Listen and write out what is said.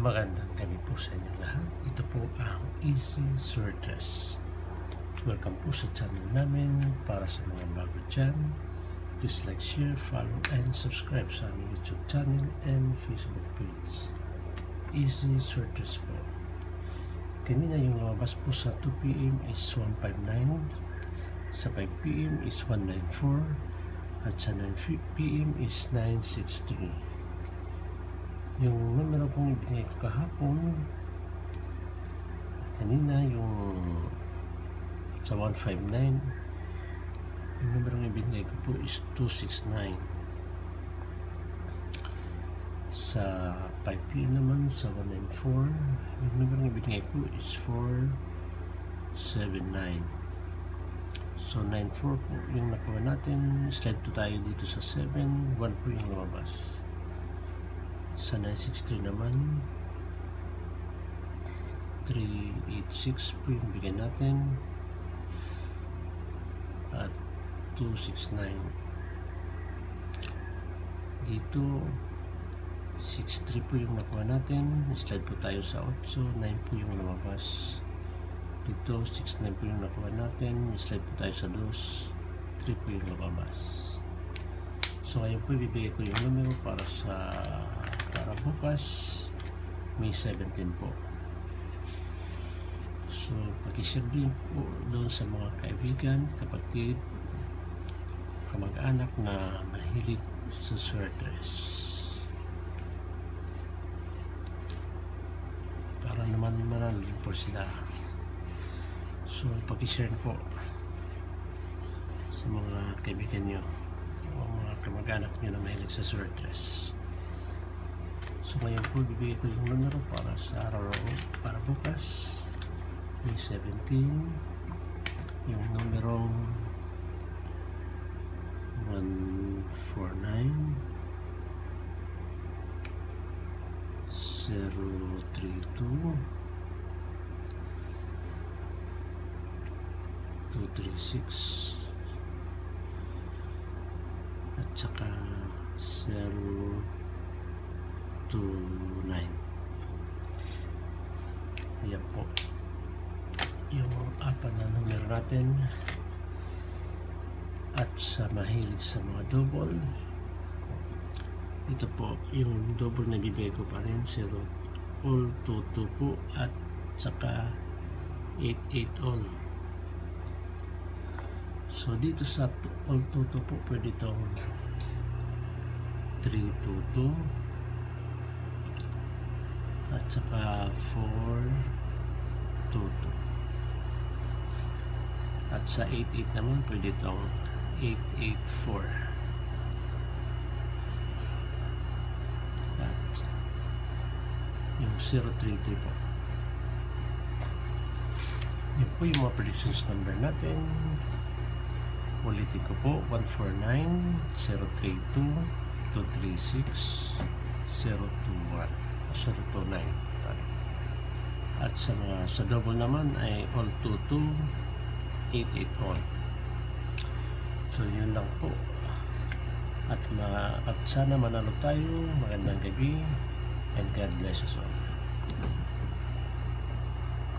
Magandang gabi po sa inyo lahat. Ito po ang Easy Sortress. Welcome po sa channel namin. Para sa mga bago dyan, please like, share, follow, and subscribe sa aming YouTube channel and Facebook page. Easy Sortress po. Kanina yung lumabas po sa 2 PM is 159, sa 5 PM is 194, at sa 9 PM is 963. Yung numero kong ibigay ko kahapon, kanina yung sa 159, yung numero kong ibigay ko po is 269. Sa 5 PM naman, sa 194, yung numero kong ibigay ko is 479. So 94 po yung nakuha natin. Slide to tayo dito sa 7, 1 po yung lumabas. Sa 963 naman, 386 po yung bigyan natin, at 269. Dito 63 po yung nakuha natin. Slide po tayo sa 8, 9 po yung lumabas. Dito 69 po yung nakuha natin. Slide po tayo sa 2, 3 po yung lumabas. So ngayon po ibibigay ko yung numero para bukas, May 17 po. So pag-share din po doon sa mga kaibigan, kapatid, kamag-anak na mahilig sa Sortress, para naman manalin po sila. So pag-share po sa mga kaibigan nyo o mga kamag-anak nyo na mahilig sa Sortress. So ngayon po bibigay ko yung numero para sa araw para bukas, May 17. Yung numerong 149 032 236 at saka 029. Ayan po yung apat na numero natin. At sa mahilig sa mga double, ito po yung double na bibigay ko pa rin, 0 all 22 po, at saka 88 all. So dito sa all 22 po, pwede itong 322 at saka 422. At sa 88 naman, pwede itong 884. At yung 033 po. Yun po yung mga predictions number natin. Ulitin ko po, 149, 032, 236, 021, 029. At sa double naman ay all 22, 88 all. So yun lang po. At sana manalo tayo. Magandang gabi and God bless us all.